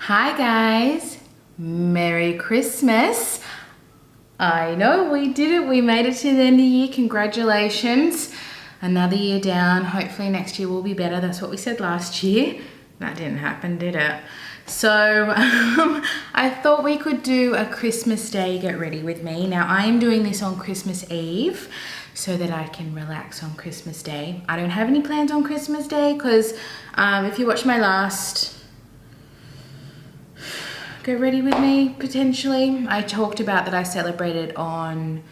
Hi guys, Merry Christmas. I know we did it, we made it to the end of the year, congratulations. Another year down, hopefully next year will be better. That's what we said last year. That didn't happen, did it? So I thought we could do a Christmas Day get ready with me. Now I am doing this on Christmas Eve so that I can relax on Christmas Day. I don't have any plans on Christmas Day because if you watch my last Get Ready With Me, potentially, I talked about that I celebrated on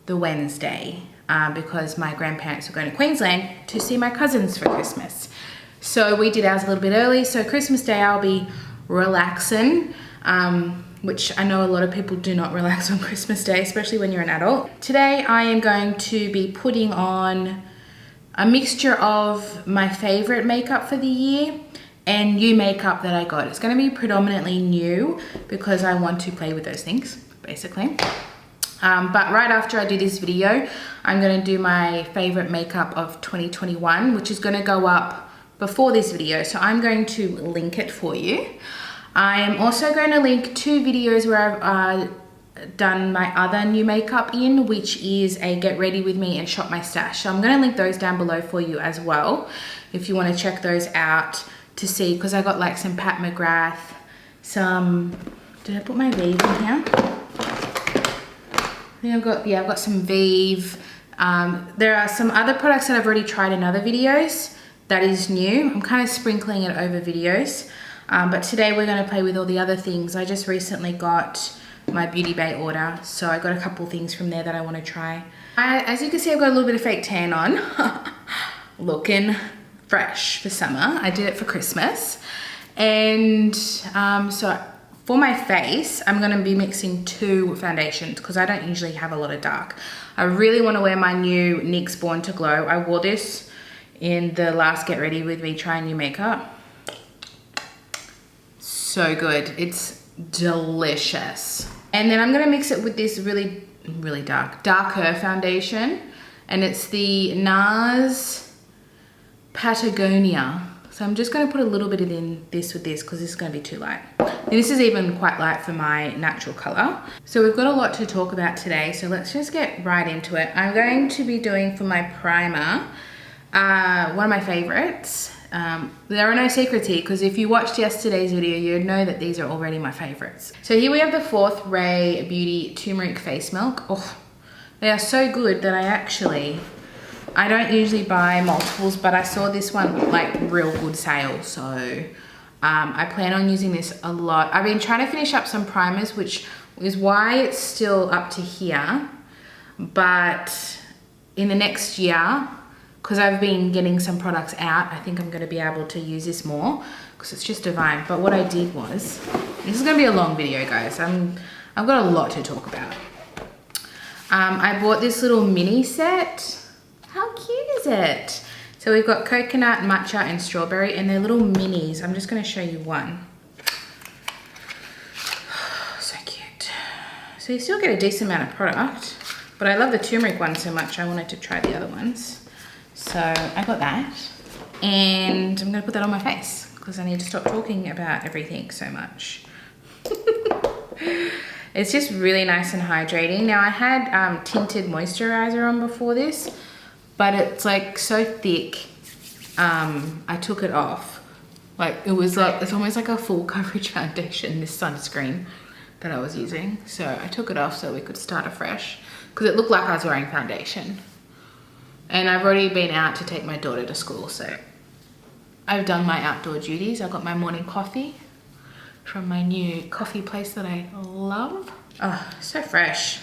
the Wednesday because my grandparents were going to Queensland to see my cousins for Christmas. So we did ours a little bit early. So Christmas Day I'll be relaxing, which I know a lot of people do not relax on Christmas Day, especially when you're an adult. Today I am going to be putting on a mixture of my favorite makeup for the year and new makeup that I got. It's going to be predominantly new because I want to play with those things, basically. But right after I do this video, I'm going to do my favorite makeup of 2021, which is going to go up before this video. So I'm going to link it for you. I am also going to link 2 videos where I've done my other new makeup in, which is a Get Ready With Me and Shop My Stash. So I'm going to link those down below for you as well, if you want to check those out to see, because I got like some Pat McGrath, some, did I put my Vive in here? I think I've got some Vive. There are some other products that I've already tried in other videos that is new. I'm kind of sprinkling it over videos. But today we're going to play with all the other things. I just recently got my Beauty Bay order, so I got a couple things from there that I want to try. As you can see, I've got a little bit of fake tan on. Looking fresh for summer. I did it for Christmas. And so for my face, I'm going to be mixing 2 foundations because I don't usually have a lot of dark. I really want to wear my new NYX Born to Glow. I wore this in the last Get Ready With Me trying new makeup. So good. It's delicious. And then I'm going to mix it with this really darker foundation. And it's the Nars Patagonia. So I'm just going to put a little bit in this with this because this is going to be too light. And this is even quite light for my natural color. So we've got a lot to talk about today. So let's just get right into it. I'm going to be doing for my primer, one of my favorites. There are no secrets here because if you watched yesterday's video, you'd know that these are already my favorites. So here we have the 4th Ray Beauty Turmeric Face Milk. Oh, they are so good that I don't usually buy multiples, but I saw this one like real good sale. So I plan on using this a lot. I've been trying to finish up some primers, which is why it's still up to here. But in the next year, because I've been getting some products out, I think I'm going to be able to use this more because it's just divine. But what I did was, this is going to be a long video, guys. I've got a lot to talk about. I bought this little mini set. How cute is it? So we've got coconut, matcha, and strawberry, and they're little minis. I'm just going to show you one. So cute. So you still get a decent amount of product, but I love the turmeric one so much, I wanted to try the other ones. So I got that, and I'm going to put that on my face because I need to stop talking about everything so much. It's just really nice and hydrating. Now I had tinted moisturizer on before this, but it's like so thick, I took it off. Like it was like, it's almost like a full coverage foundation, this sunscreen that I was using. So I took it off so we could start afresh because it looked like I was wearing foundation. And I've already been out to take my daughter to school, so I've done my outdoor duties. I got my morning coffee from my new coffee place that I love. Oh, so fresh.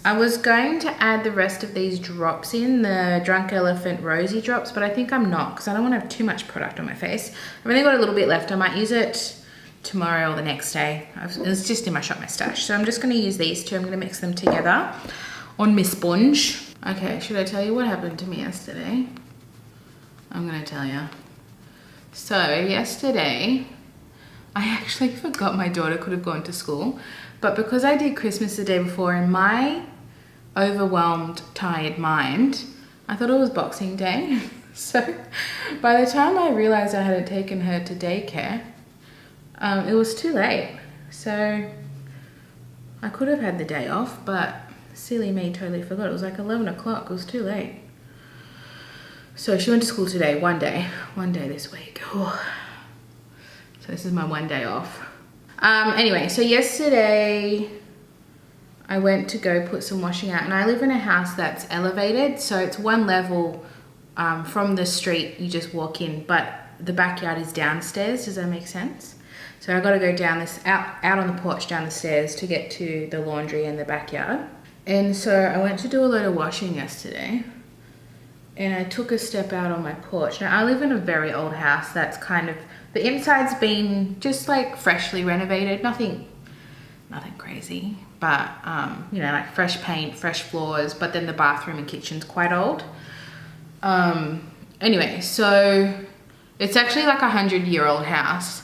I was going to add the rest of these drops in, the Drunk Elephant Rosy drops, but I think I'm not because I don't want to have too much product on my face. I've only got a little bit left. I might use it tomorrow or the next day. It's just in my Shop My Stash. So I'm just going to use these 2. I'm going to mix them together on my sponge. Okay, should I tell you what happened to me yesterday? I'm going to tell you. So yesterday, I actually forgot my daughter could have gone to school, but because I did Christmas the day before in my overwhelmed, tired mind, I thought it was Boxing Day. So by the time I realized I hadn't taken her to daycare, it was too late. So I could have had the day off, but silly me totally forgot. It was like 11 o'clock, it was too late. So she went to school today, one day this week. Oh. So this is my one day off. Anyway, so yesterday I went to go put some washing out, and I live in a house that's elevated, so it's one level from the street. You just walk in, but the backyard is downstairs. Does that make sense? So I got to go down this out on the porch down the stairs to get to the laundry and the backyard. And so I went to do a load of washing yesterday, and I took a step out on my porch. Now I live in a very old house that's kind of, the inside's been just like freshly renovated, nothing crazy, but you know, like fresh paint, fresh floors, but then the bathroom and kitchen's quite old. Anyway, so it's actually like 100-year-old house,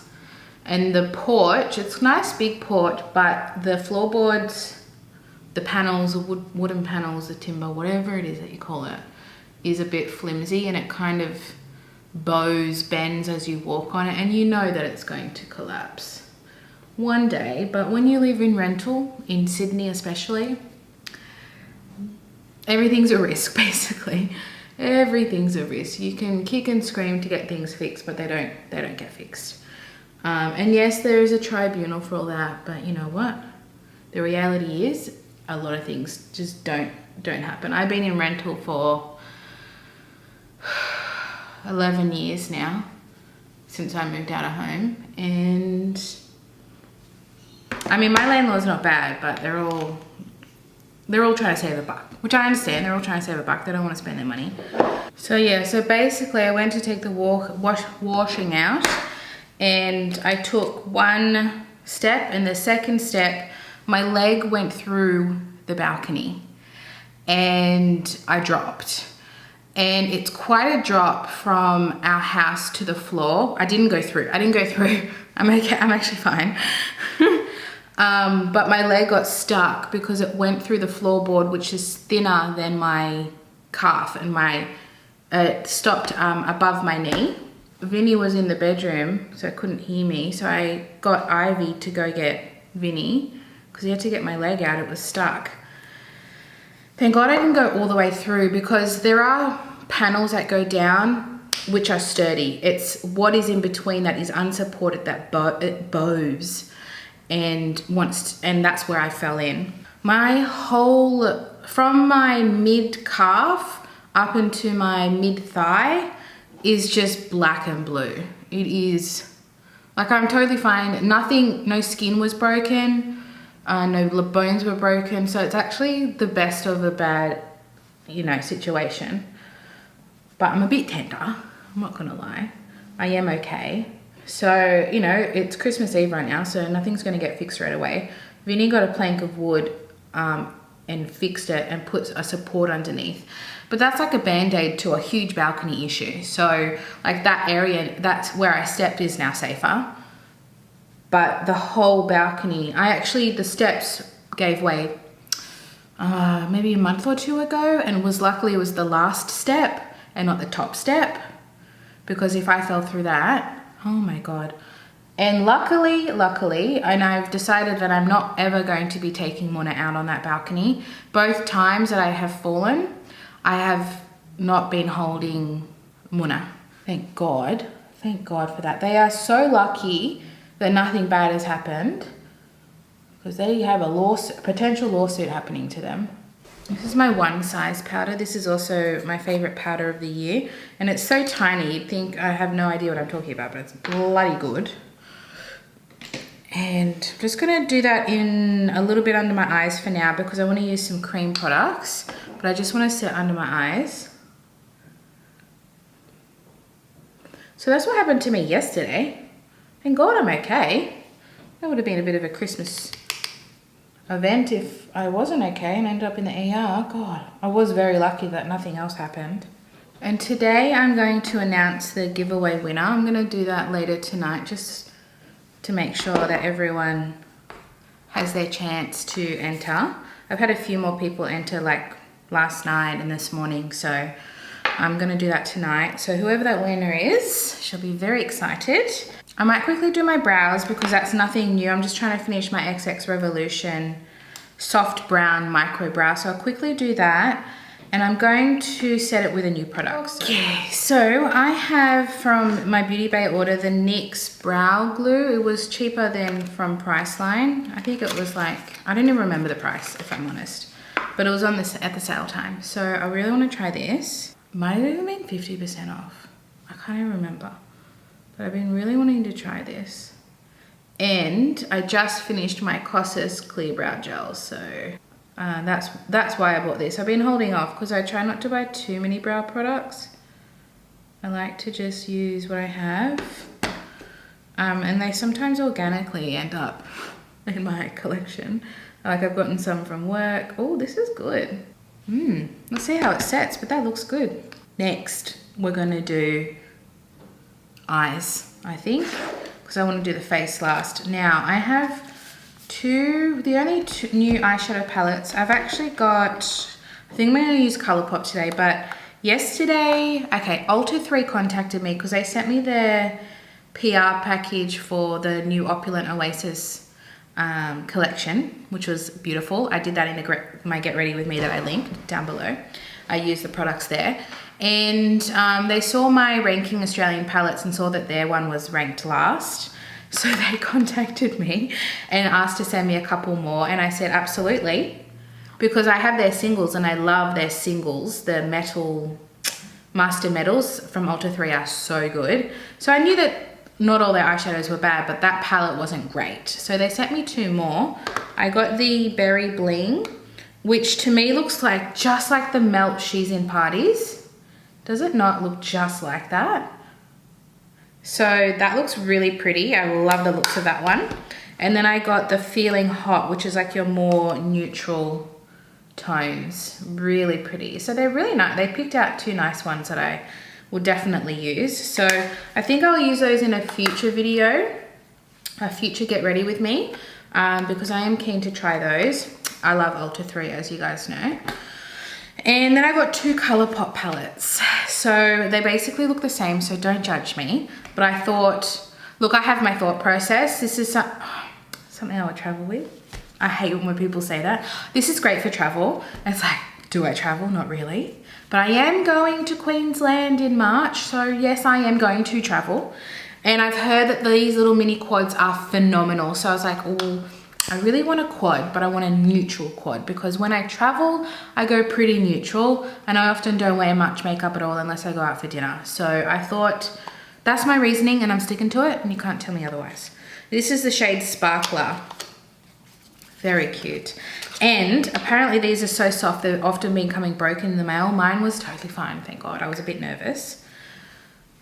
and the porch, it's a nice big porch, but the floorboards, the panels, the wooden panels, the timber, whatever it is that you call it, is a bit flimsy, and it kind of bends as you walk on it, and you know that it's going to collapse one day. But when you live in rental, in Sydney especially, everything's a risk basically. Everything's a risk. You can kick and scream to get things fixed, but they don't get fixed. And yes, there is a tribunal for all that, but you know what? The reality is a lot of things just don't happen. I've been in rental for 11 years now, since I moved out of home, and I mean, my landlord's not bad, but they're all trying to save a buck, which I understand. They're all trying to save a buck. They don't want to spend their money. So yeah, so basically I went to take the washing out, and I took one step, and the second step, my leg went through the balcony and I dropped. And it's quite a drop from our house to the floor. I didn't go through. I'm okay, I'm actually fine. But my leg got stuck because it went through the floorboard, which is thinner than my calf, and it stopped above my knee. Vinny was in the bedroom, so couldn't hear me. So I got Ivy to go get Vinny because he had to get my leg out. It was stuck. Thank God I didn't go all the way through, because there are panels that go down which are sturdy. It's what is in between that is unsupported that it bows, and that's where I fell in. My whole, from my mid calf up into my mid thigh, is just black and blue. It is like, I'm totally fine. Nothing, no skin was broken. No bones were broken, so it's actually the best of a bad, you know, situation. But I'm a bit tender, I'm not gonna lie. I am okay. So, you know, it's Christmas Eve right now, so nothing's gonna get fixed right away. Vinny got a plank of wood and fixed it and put a support underneath. But that's like a band-aid to a huge balcony issue. So like that area, that's where I stepped, is now safer. But the whole balcony, the steps gave way maybe a month or two ago, and luckily it was the last step and not the top step, because if I fell through that, oh my God. And luckily, and I've decided that I'm not ever going to be taking Mona out on that balcony. Both times that I have fallen, I have not been holding Mona. Thank God for that. They are so lucky that nothing bad has happened, because they have a potential lawsuit happening to them. This is my one size powder. This is also my favorite powder of the year, and it's so tiny you'd think I have no idea what I'm talking about, but it's bloody good. And I'm just gonna do that in a little bit under my eyes for now, because I want to use some cream products, but I just want to set under my eyes. So that's what happened to me yesterday. Thank God I'm okay. That would have been a bit of a Christmas event if I wasn't okay and ended up in the ER. God, I was very lucky that nothing else happened. And today I'm going to announce the giveaway winner. I'm going to do that later tonight, just to make sure that everyone has their chance to enter. I've had a few more people enter, like last night and this morning, so I'm going to do that tonight. So whoever that winner is, she'll be very excited. I might quickly do my brows because that's nothing new. I'm just trying to finish my XX Revolution soft brown micro brow. So I'll quickly do that. And I'm going to set it with a new product. Okay, so I have from my Beauty Bay order the Nyx Brow Glue. It was cheaper than from Priceline. I think it was like, I don't even remember the price if I'm honest. But it was on this at the sale time. So I really want to try this. Might have even been 50% off. I can't even remember. But I've been really wanting to try this. And I just finished my Kosas Clear Brow Gel, so that's why I bought this. I've been holding off because I try not to buy too many brow products. I like to just use what I have. And they sometimes organically end up in my collection. Like I've gotten some from work. Oh, this is good. Let's see how it sets, but that looks good. Next, we're gonna do eyes, I think, because I want to do the face last. Now, I have the only two new eyeshadow palettes. I've actually got, I think I'm going to use Colourpop today, but yesterday, okay, Ulta 3 contacted me because they sent me their PR package for the new Opulent Oasis collection, which was beautiful. I did that in my Get Ready With Me that I linked down below. I used the products there. And they saw my ranking Australian palettes and saw that their one was ranked last. So they contacted me and asked to send me a couple more. And I said, absolutely. Because I have their singles and I love their singles. The metal, Master Metals from Ulta 3 are so good. So I knew that not all their eyeshadows were bad, but that palette wasn't great. So they sent me 2 more. I got the Berry Bling, which to me looks like just like the Melt She's in Parties. Does it not look just like that? So that looks really pretty. I love the looks of that one. And then I got the Feeling Hot, which is like your more neutral tones. Really pretty. So they're really nice. They picked out 2 nice ones that I will definitely use. So I think I'll use those in a future video, a future Get Ready With Me, because I am keen to try those. I love Ulta 3, as you guys know. And then I got 2 Colourpop palettes. So they basically look the same, so don't judge me. But I thought, look, I have my thought process. This is something I would travel with. I hate when people say that. This is great for travel. It's like, do I travel? Not really. But I am going to Queensland in March. So yes, I am going to travel. And I've heard that these little mini quads are phenomenal. So I was like, oh, I really want a quad, but I want a neutral quad because when I travel, I go pretty neutral and I often don't wear much makeup at all unless I go out for dinner. So I thought that's my reasoning and I'm sticking to it and you can't tell me otherwise. This is the shade Sparkler. Very cute. And apparently these are so soft, they've often been coming broken in the mail. Mine was totally fine, thank God. I was a bit nervous.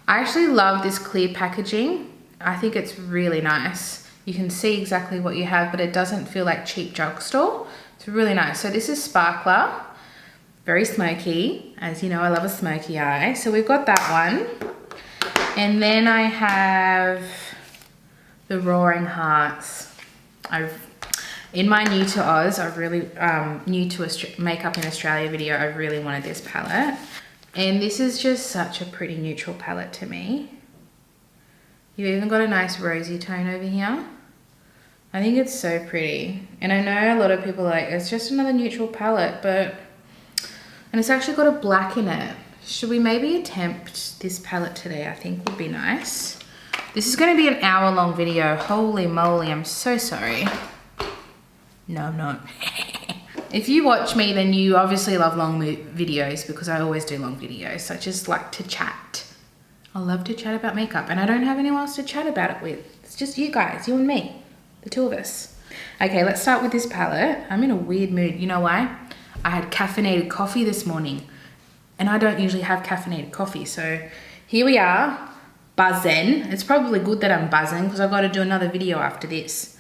I actually love this clear packaging. I think it's really nice. You can see exactly what you have, but it doesn't feel like cheap drugstore. It's really nice. So this is Sparkler, very smoky. As you know, I love a smoky eye. So we've got that one. And then I have the Roaring Hearts. In my new to Oz, I really, new to makeup in Australia video, I really wanted this palette. And this is just such a pretty neutral palette to me. You've even got a nice rosy tone over here. I think it's so pretty. And I know a lot of people are like, it's just another neutral palette, and it's actually got a black in it. Should we maybe attempt this palette today? I think would be nice. This is gonna be an hour-long video. Holy moly, I'm so sorry. No, I'm not. If you watch me, then you obviously love long videos because I always do long videos. So I just like to chat. I love to chat about makeup and I don't have anyone else to chat about it with. It's just you guys, you and me, the 2 of us. Okay, let's start with this palette. I'm in a weird mood. You know why? I had caffeinated coffee this morning and I don't usually have caffeinated coffee. So here we are, buzzing. It's probably good that I'm buzzing because I've got to do another video after this.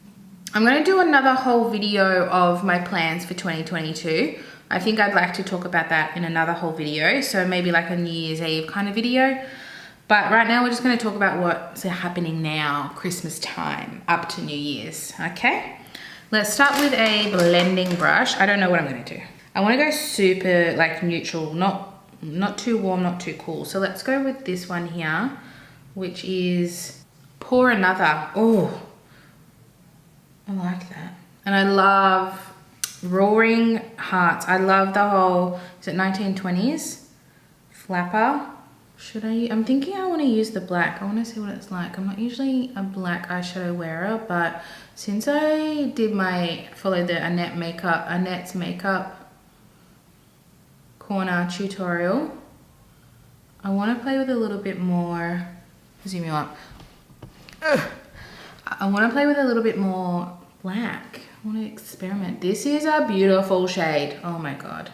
I'm going to do another whole video of my plans for 2022. I think I'd like to talk about that in another whole video. So maybe like a New Year's Eve kind of video. But right now we're just going to talk about what's happening now, Christmas time, up to New Year's, okay? Let's start with a blending brush. I don't know what I'm going to do. I want to go super like neutral, not too warm, not too cool. So let's go with this one here, which is pour another. Oh, I like that. And I love Roaring Hearts. I love the whole, is it 1920s? Flapper. Should I, I'm thinking I want to use the black. I want to see what it's like. I'm not usually a black eyeshadow wearer, but since I did followed the Annette's makeup corner tutorial, I want to play with a little bit more, zoom you up. I want to play with a little bit more black. I want to experiment. This is a beautiful shade. Oh my God.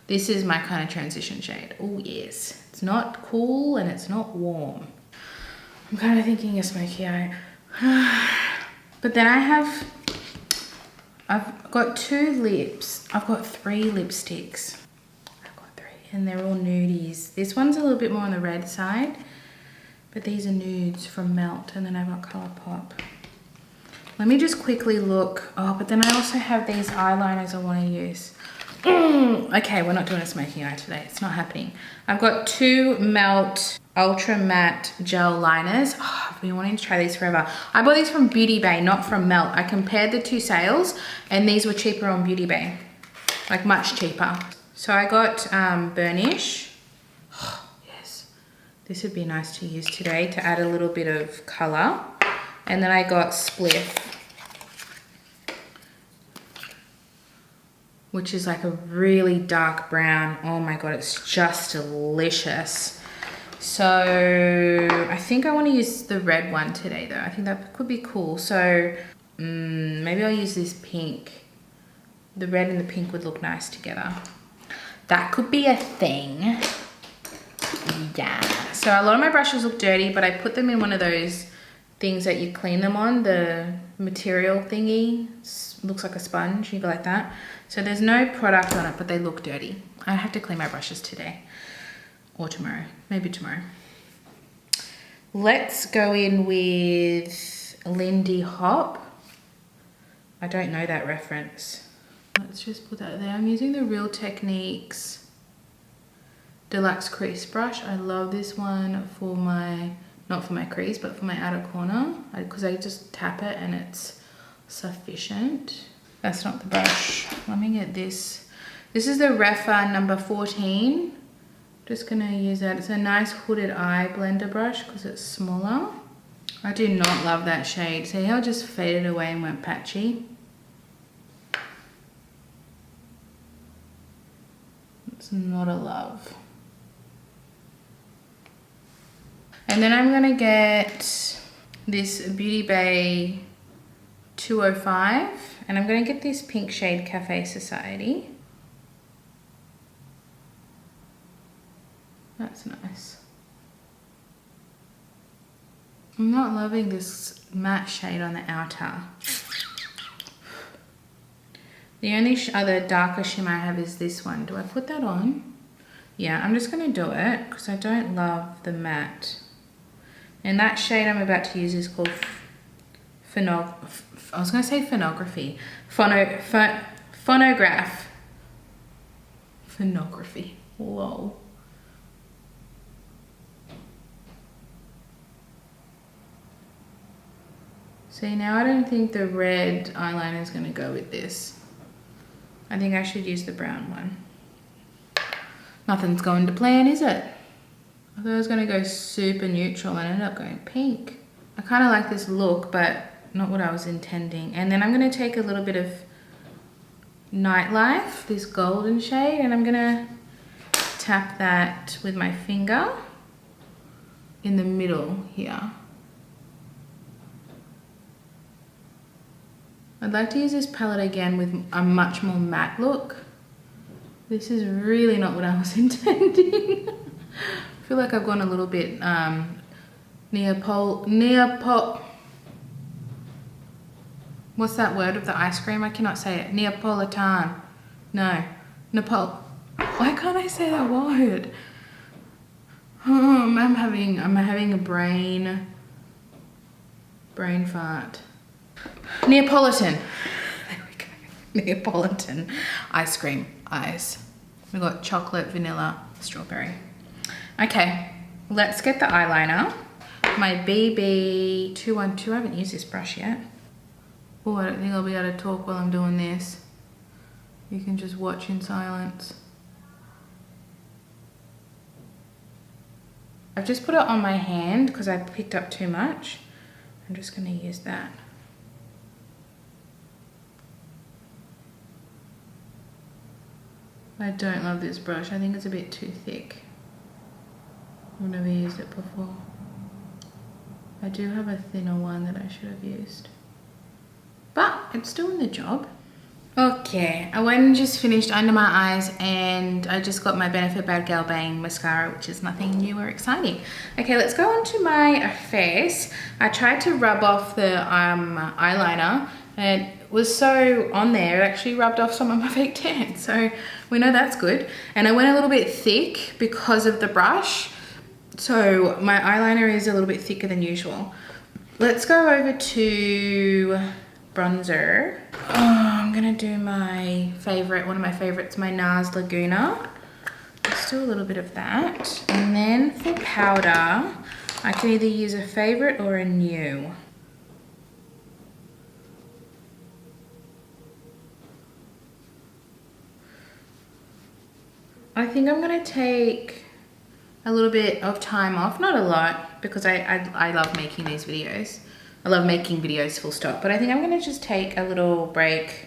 This is my kind of transition shade. Oh yes. It's not cool and it's not warm. I'm kind of thinking a smoky eye. But then I've got 2 lips. I've got 3 lipsticks. I've got 3 and they're all nudies. This one's a little bit more on the red side, but these are nudes from Melt, and then I've got Colourpop. Let me just quickly look. Oh, but then I also have these eyeliners I want to use. Okay, we're not doing a smoky eye today. It's not happening. I've got 2 Melt Ultra Matte Gel Liners. Oh, I've been wanting to try these forever. I bought these from Beauty Bay, not from Melt. I compared the 2 sales and these were cheaper on Beauty Bay. Like much cheaper. So I got Burnish. Oh, yes. This would be nice to use today to add a little bit of color. And then I got Spliff, which is like a really dark brown. Oh my God, it's just delicious. So I think I want to use the red one today though. I think that could be cool. So maybe I'll use this pink. The red and the pink would look nice together. That could be a thing. Yeah. So a lot of my brushes look dirty, but I put them in one of those things that you clean them on, the material thingy. Looks like a sponge, you go like that. So there's no product on it, but they look dirty. I have to clean my brushes today or tomorrow, maybe tomorrow. Let's go in with Lindy Hop. I don't know that reference. Let's just put that there. I'm using the Real Techniques Deluxe Crease Brush. I love this one for my, not for my crease, but for my outer corner, because I just tap it and it's sufficient. That's not the brush. Let me get this. This is the Refa number 14. Just gonna use that. It's a nice hooded eye blender brush because it's smaller. I do not love that shade. See how it just faded away and went patchy? It's not a love. And then I'm gonna get this Beauty Bay 205, and I'm gonna get this pink shade Cafe Society. That's nice. I'm not loving this matte shade on the outer. The only other darker shimmer I have is this one. Do I put that on? Yeah, I'm just gonna do it because I don't love the matte. And that shade I'm about to use is called I was gonna say phonography. Phonograph. Phonography. Whoa. See, now I don't think the red eyeliner is gonna go with this. I think I should use the brown one. Nothing's going to plan, is it? I thought I was gonna go super neutral and ended up going pink. I kind of like this look, but not what I was intending. And then I'm gonna take a little bit of Nightlife, this golden shade, and I'm gonna tap that with my finger in the middle here. I'd like to use this palette again with a much more matte look. This is really not what I was intending. I feel like I've gone a little bit what's that word of the ice cream? I cannot say it. Neapolitan. No. Why can't I say that word? I'm having a brain fart. Neapolitan. There we go. Neapolitan ice cream eyes. We've got chocolate, vanilla, strawberry. Okay, let's get the eyeliner. my BB212. I haven't used this brush yet. Oh, I don't think I'll be able to talk while I'm doing this. You can just watch in silence. I've just put it on my hand because I picked up too much. I'm just going to use that. I don't love this brush. I think it's a bit too thick. I've never used it before. I do have a thinner one that I should have used. But it's doing the job. Okay, I went and just finished under my eyes and I just got my Benefit Bad Gal Bang mascara, which is nothing new or exciting. Okay, let's go on to my face. I tried to rub off the eyeliner and it was so on there, it actually rubbed off some of my fake tan. So we know that's good. And I went a little bit thick because of the brush. So my eyeliner is a little bit thicker than usual. Let's go over to bronzer. Oh, I'm gonna do my favorite, one of my favorites, my Nars Laguna. Let's do a little bit of that. And then for powder, I can either use a favorite or a new. I think I'm gonna take a little bit of time off, not a lot, because I love making these videos. I love making videos full stop, but I think I'm gonna just take a little break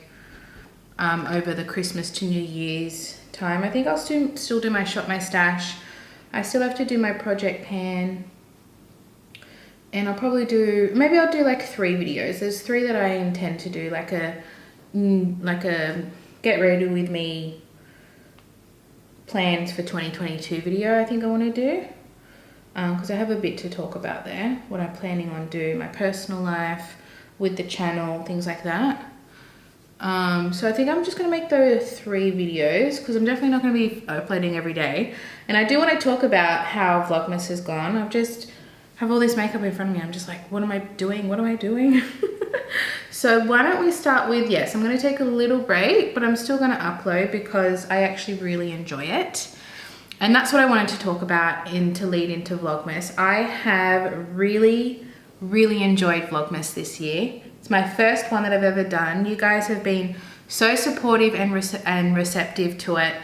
over the Christmas to New Year's time. I think I'll still do my Shop My Stash. I still have to do my project pan. And I'll probably do, maybe I'll do like 3 videos. There's 3 that I intend to do, like a get ready with me plans for 2022 video I think I want to do. Because I have a bit to talk about there, what I'm planning on doing, my personal life, with the channel, things like that. So I think I'm just going to make those 3 videos because I'm definitely not going to be uploading every day. And I do want to talk about how Vlogmas has gone. I've just have all this makeup in front of me. I'm just like, what am I doing? What am I doing? So why don't we start with, yes, I'm going to take a little break, but I'm still going to upload because I actually really enjoy it. And that's what I wanted to talk about to lead into Vlogmas. I have really, really enjoyed Vlogmas this year. It's my first one that I've ever done. You guys have been so supportive and receptive to it.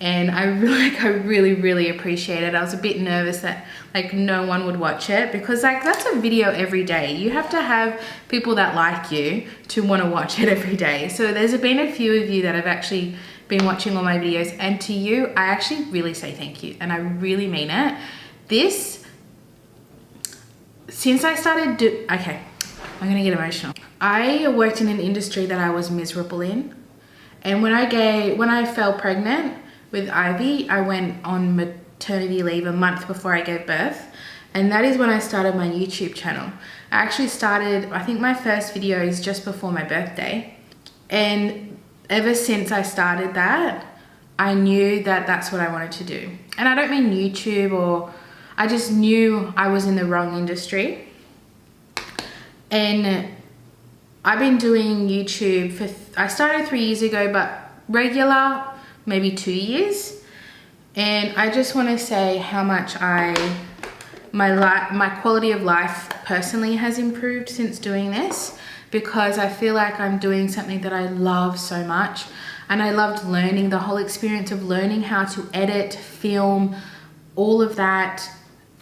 And I really, really appreciate it. I was a bit nervous that like no one would watch it because like that's a video every day. You have to have people that like you to want to watch it every day. So there's been a few of you that have actually been watching all my videos, and to you I actually really say thank you, and I really mean it. Since I started okay, I'm gonna get emotional. I worked in an industry that I was miserable in, and when I fell pregnant with Ivy, I went on maternity leave a month before I gave birth, and that is when I started my YouTube channel. I actually started, I think my first video is just before my birthday, and ever since I started that, I knew that that's what I wanted to do. And I don't mean YouTube, or I just knew I was in the wrong industry. And I've been doing YouTube I started 3 years ago, but regular, maybe 2 years. And I just want to say how much my quality of life personally has improved since doing this, because I feel like I'm doing something that I love so much. And I loved learning, the whole experience of learning how to edit, film, all of that,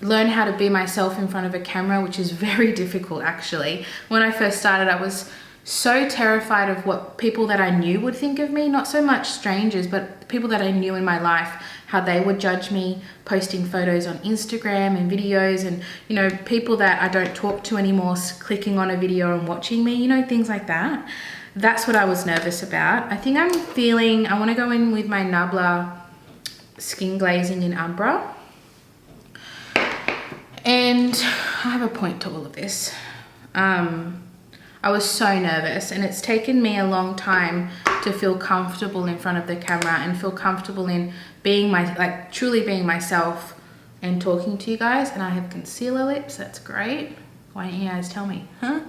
learn how to be myself in front of a camera, which is very difficult actually. When I first started, I was so terrified of what people that I knew would think of me, not so much strangers, but people that I knew in my life, how they would judge me posting photos on Instagram and videos, and you know, people that I don't talk to anymore clicking on a video and watching me, you know, things like that. That's what I was nervous about. I think I want to go in with my Nabla skin glazing in Ambra. And I have a point to all of this. I was so nervous, and it's taken me a long time to feel comfortable in front of the camera and feel comfortable in being truly being myself and talking to you guys. And I have concealer lips, that's great. Why don't you guys tell me, huh?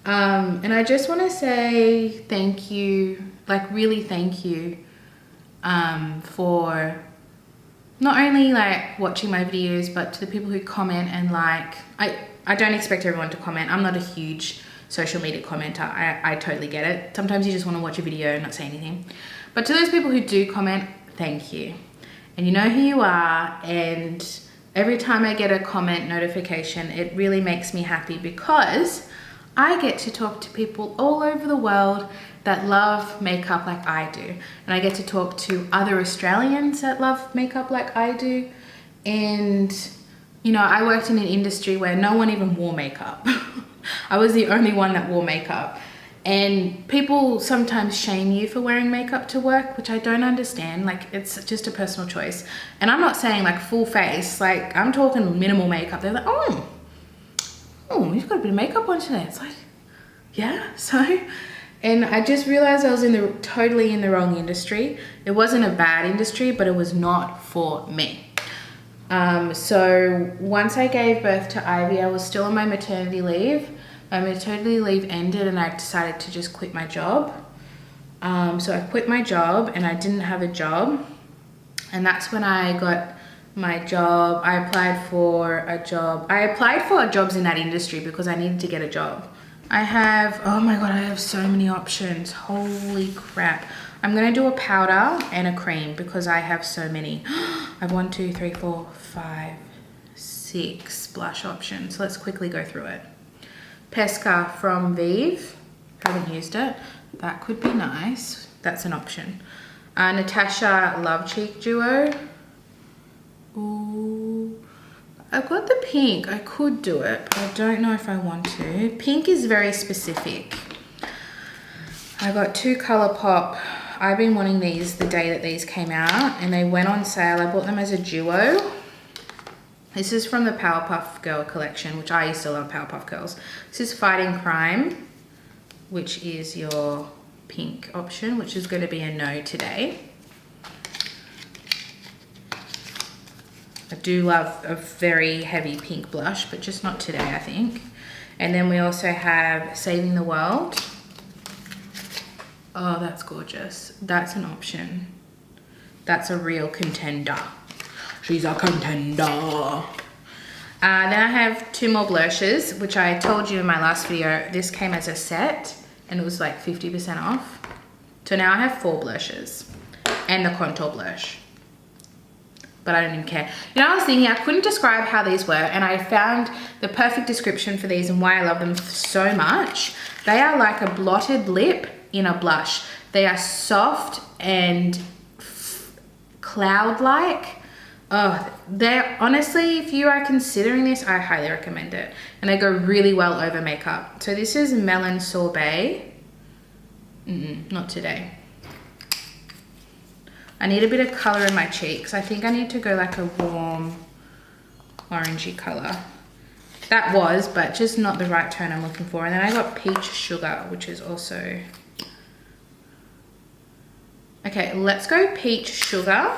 And I just want to say thank you, like really thank you, for not only like watching my videos, but to the people who comment and like, I don't expect everyone to comment. I'm not a huge social media commenter. I totally get it. Sometimes you just want to watch a video and not say anything. But to those people who do comment, thank you. And you know who you are, and every time I get a comment notification, it really makes me happy because I get to talk to people all over the world that love makeup like I do. And I get to talk to other Australians that love makeup like I do. And, you know, I worked in an industry where no one even wore makeup. I was the only one that wore makeup. And people sometimes shame you for wearing makeup to work, which I don't understand. Like, it's just a personal choice. And I'm not saying like full face, like I'm talking minimal makeup. They're like, oh, you've got a bit of makeup on today. It's like, yeah, so. And I just realized I was totally in the wrong industry. It wasn't a bad industry, but it was not for me. So once I gave birth to Ivy, I was still on my maternity leave. My maternity leave ended and I decided to just quit my job. So I quit my job and I didn't have a job. And that's when I got my job. I applied for a job. I applied for jobs in that industry because I needed to get a job. I have, oh my God, I have so many options. Holy crap. I'm gonna do a powder and a cream because I have so many. I have 1, 2, 3, 4, 5, 6 blush options. Let's quickly go through it. Pesca from Vive, haven't used it. That could be nice. That's an option. Natasha Love Cheek Duo. Ooh, I've got the pink. I could do it, but I don't know if I want to. Pink is very specific. I got 2 Colourpop. I've been wanting these the day that these came out and they went on sale. I bought them as a duo. This is from the Powerpuff Girl collection, which I used to love Powerpuff Girls. This is Fighting Crime, which is your pink option, which is going to be a no today. I do love a very heavy pink blush, but just not today, I think. And then we also have Saving the World. Oh, that's gorgeous. That's an option. That's a real contender. She's a contender. Then I have 2 more blushes, which I told you in my last video. This came as a set and it was like 50% off. So now I have 4 blushes and the contour blush. But I don't even care. You know, I was thinking I couldn't describe how these were, and I found the perfect description for these and why I love them so much. They are like a blotted lip in a blush. They are soft and cloud-like. Oh, they're honestly, if you are considering this, I highly recommend it. And they go really well over makeup. So this is Melon Sorbet. Not today. I need a bit of color in my cheeks. I think I need to go like a warm orangey color. That was, but just not the right tone I'm looking for. And then I got Peach Sugar, which is also... Okay, let's go Peach Sugar.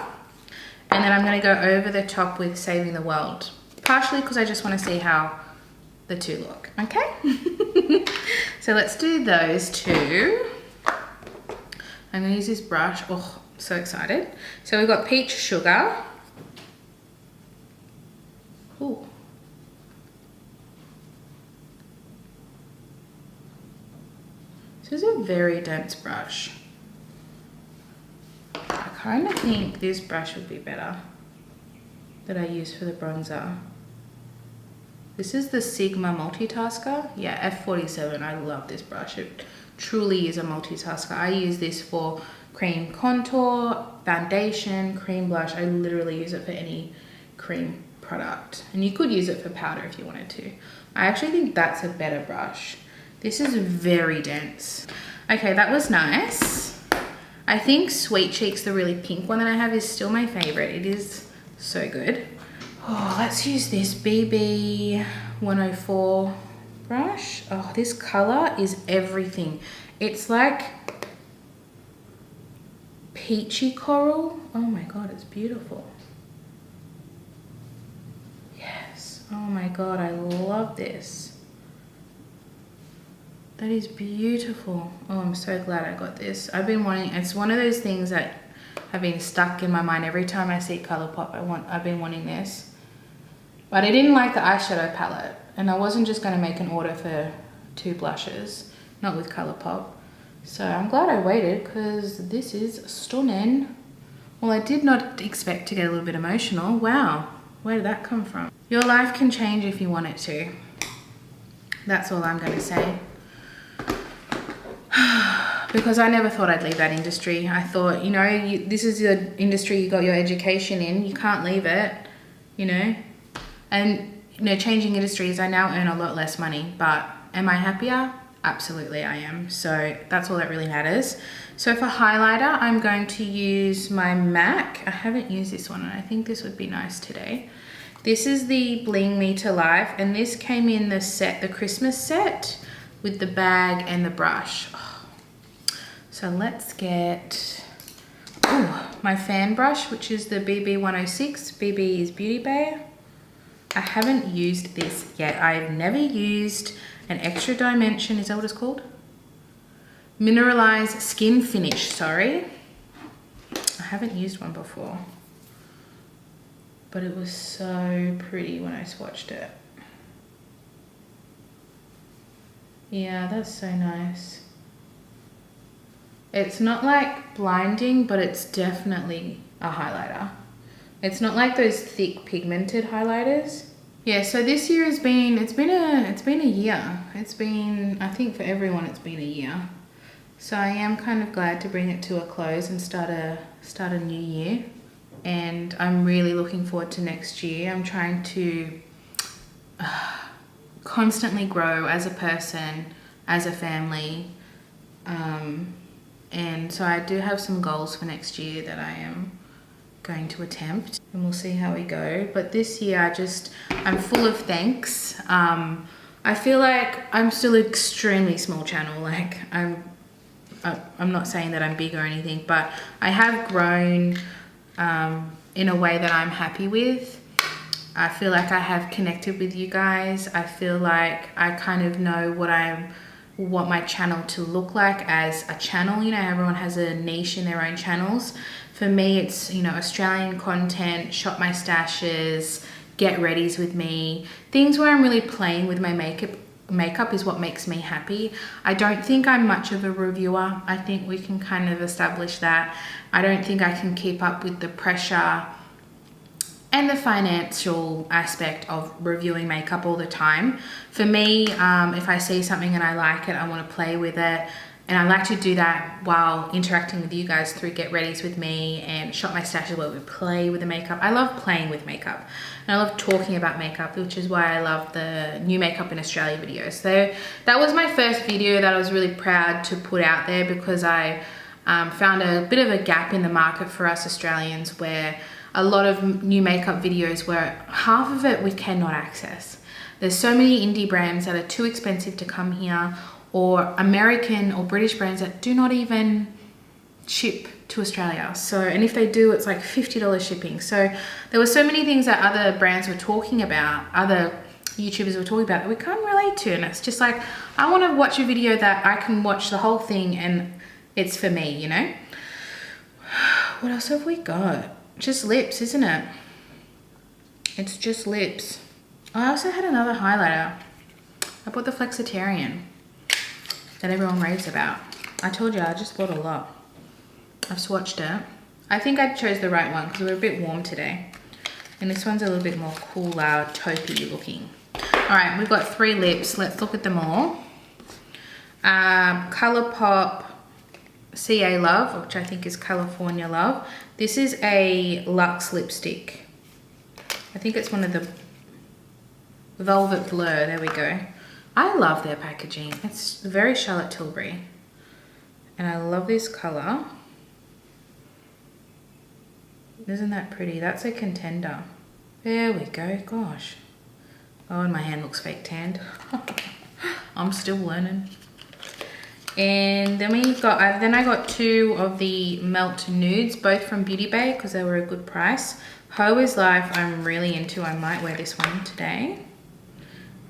And then I'm gonna go over the top with Saving the World. Partially because I just wanna see how the 2 look, okay? So let's do those 2. I'm gonna use this brush. Oh, so excited. So we've got Peach Sugar. Ooh. This is a very dense brush. I kind of think this brush would be better that I use for the bronzer. This is the Sigma Multitasker. Yeah, F47. I love this brush. It truly is a multitasker. I use this for cream contour, foundation, cream blush. I literally use it for any cream product. And you could use it for powder if you wanted to. I actually think that's a better brush. This is very dense. Okay, that was nice. I think Sweet Cheeks, the really pink one that I have, is still my favorite. It is so good. Oh, let's use this BB 104 brush. Oh, this color is everything. It's like peachy coral. Oh my God, it's beautiful. Yes. Oh my God, I love this. That is beautiful. Oh, I'm so glad I got this. I've been wanting, it's one of those things that have been stuck in my mind. Every time I see Colourpop, I've been wanting this. But I didn't like the eyeshadow palette, and I wasn't just going to make an order for 2 blushes, not with Colourpop. So I'm glad I waited, because this is stunning. Well, I did not expect to get a little bit emotional. Wow, where did that come from? Your life can change if you want it to. That's all I'm going to say. Because I never thought I'd leave that industry. I thought, you know, this is the industry you got your education in. You can't leave it, you know. And, you know, changing industries, I now earn a lot less money. But am I happier? Absolutely I am. So that's all that really matters. So for highlighter, I'm going to use my MAC. I haven't used this one, and I think this would be nice today. This is the Bling Me to Life, and this came in the set, the Christmas set, with the bag and the brush. Oh. So let's get my fan brush, which is the BB106. BB is Beauty Bay. I haven't used this yet. I've never used an extra dimension, is that what it's called? Mineralise Skin Finish, sorry. I haven't used one before. But it was so pretty when I swatched it. Yeah, that's so nice. It's not like blinding, but it's definitely a highlighter. It's not like those thick pigmented highlighters. Yeah, so this year has been, it's been a year. It's been, I think for everyone it's been a year. So I am kind of glad to bring it to a close and start a new year. And I'm really looking forward to next year. I'm trying to constantly grow as a person, as a family. And so I do have some goals for next year that I am going to attempt, and we'll see how we go. But this year I'm full of thanks. I feel like I'm still an extremely small channel. Like I'm not saying that I'm big or anything, but I have grown in a way that I'm happy with. I feel like I have connected with you guys. I feel like I kind of know what my channel to look like as a channel. You know, everyone has a niche in their own channels. For me, it's, you know, Australian content, shop my stashes, get readies with me. Things where I'm really playing with my makeup is what makes me happy. I don't think I'm much of a reviewer. I think we can kind of establish that. I don't think I can keep up with the pressure and the financial aspect of reviewing makeup all the time. For me, if I see something and I like it, I want to play with it. And I like to do that while interacting with you guys through Get Readies with me and Shop My Stashes, where we play with the makeup. I love playing with makeup. And I love talking about makeup, which is why I love the new makeup in Australia videos. So that was my first video that I was really proud to put out there, because I found a bit of a gap in the market for us Australians, where a lot of new makeup videos where half of it we cannot access. There's so many indie brands that are too expensive to come here, or American or British brands that do not even ship to Australia. So, and if they do, it's like $50 shipping. So there were so many things that other brands were talking about, other YouTubers were talking about, that we can't relate to. And it's just like, I want to watch a video that I can watch the whole thing and it's for me, you know? What else have we got? Just lips, isn't it? It's just lips. I also had another highlighter. I bought the Flexitarian that everyone raves about. I told you, I just bought a lot. I've swatched it. I think I chose the right one because we're a bit warm today. And this one's a little bit more cooler, taupey looking. All right, we've got 3 lips. Let's look at them all. Colourpop CA Love, which I think is California Love. This is a luxe lipstick. I think it's one of the Velvet Blur, there we go. I love their packaging. It's very Charlotte Tilbury. And I love this color. Isn't that pretty? That's a contender. There we go, gosh. Oh, and my hand looks fake tanned. I'm still learning. And then I got 2 of the Melt Nudes, both from Beauty Bay, because they were a good price. Ho is Life, I'm really into. I might wear this one today.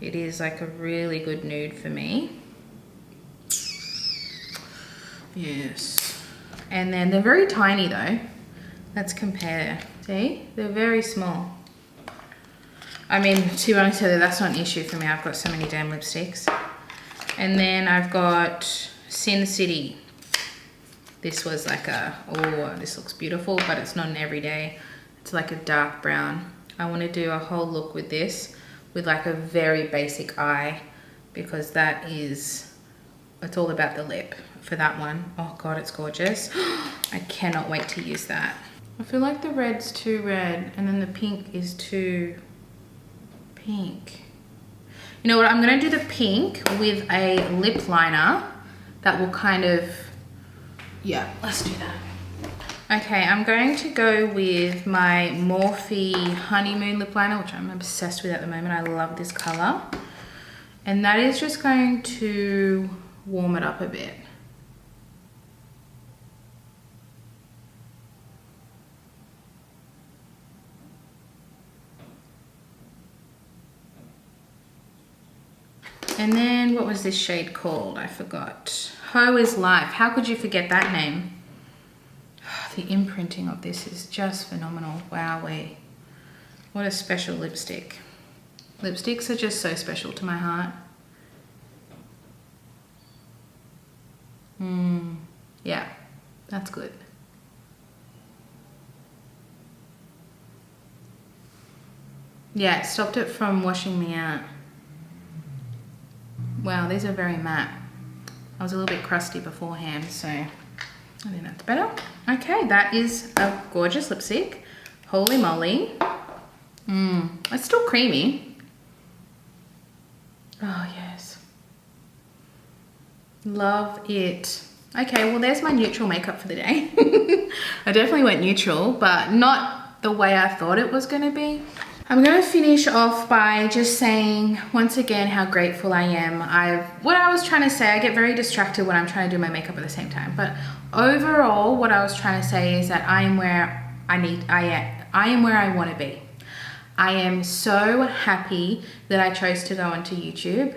It is like a really good nude for me. Yes. And then they're very tiny though. Let's compare. See, they're very small. I mean, to be honest with you, that's not an issue for me. I've got so many damn lipsticks. And then I've got Sin City. This was like a, oh, this looks beautiful, but it's not an everyday. It's like a dark brown. I want to do a whole look with this with like a very basic eye, because that is, it's all about the lip for that one. Oh God, it's gorgeous. I cannot wait to use that. I feel like the red's too red and then the pink is too pink. You know what, I'm gonna do the pink with a lip liner that will kind of, yeah, let's do that. Okay, I'm going to go with my Morphe Honeymoon lip liner, which I'm obsessed with at the moment. I love this color. And that is just going to warm it up a bit. And then what was this shade called? I forgot. Ho is Life. How could you forget that name? The imprinting of this is just phenomenal. Wowee. What a special lipstick. Lipsticks are just so special to my heart. Yeah, that's good. Yeah, it stopped it from washing me out. Wow, these are very matte. I was a little bit crusty beforehand, so I think that's better. Okay, that is a gorgeous lipstick. Holy moly. It's still creamy. Oh, yes. Love it. Okay, well, there's my neutral makeup for the day. I definitely went neutral, but not the way I thought it was gonna be. I'm gonna finish off by just saying once again how grateful I am. What I was trying to say, I get very distracted when I'm trying to do my makeup at the same time, but overall what I was trying to say is that I am where I am where I want to be. I am so happy that I chose to go onto YouTube.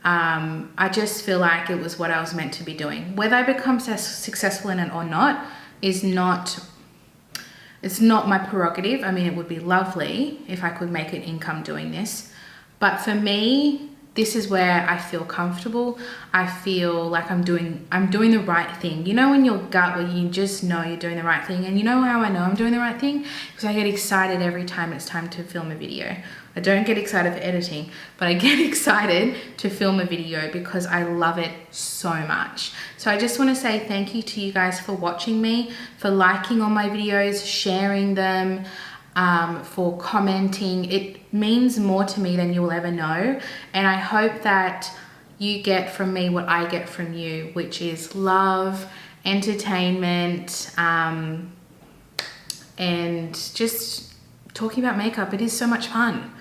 I just feel like it was what I was meant to be doing. Whether I become successful in it or not is not, it's not my prerogative. I mean, it would be lovely if I could make an income doing this. But for me, this is where I feel comfortable. I feel like I'm doing the right thing. You know, in your gut where you just know you're doing the right thing. And you know how I know I'm doing the right thing? Because I get excited every time it's time to film a video. I don't get excited for editing, but I get excited to film a video because I love it so much. So I just want to say thank you to you guys for watching me, for liking all my videos, sharing them, for commenting. It means more to me than you'll ever know. And I hope that you get from me what I get from you, which is love, entertainment, and just talking about makeup. It is so much fun.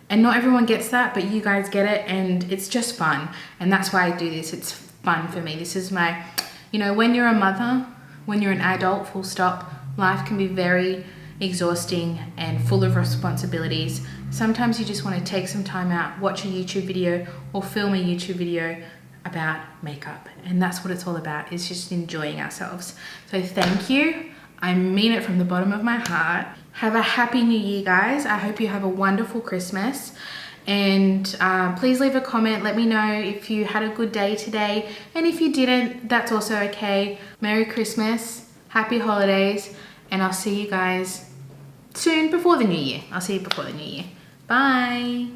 And not everyone gets that, but you guys get it, and it's just fun. And that's why I do this. It's fun for me. This is my, you know, when you're a mother, when you're an adult, full stop, life can be very exhausting and full of responsibilities. Sometimes you just want to take some time out, watch a YouTube video or film a YouTube video about makeup. And that's what it's all about, is just enjoying ourselves. So thank you. I mean it from the bottom of my heart. Have a happy new year, guys. I hope you have a wonderful Christmas. And please leave a comment. Let me know if you had a good day today. And if you didn't, that's also okay. Merry Christmas, happy holidays, and I'll see you guys soon before the new year. I'll see you before the new year. Bye.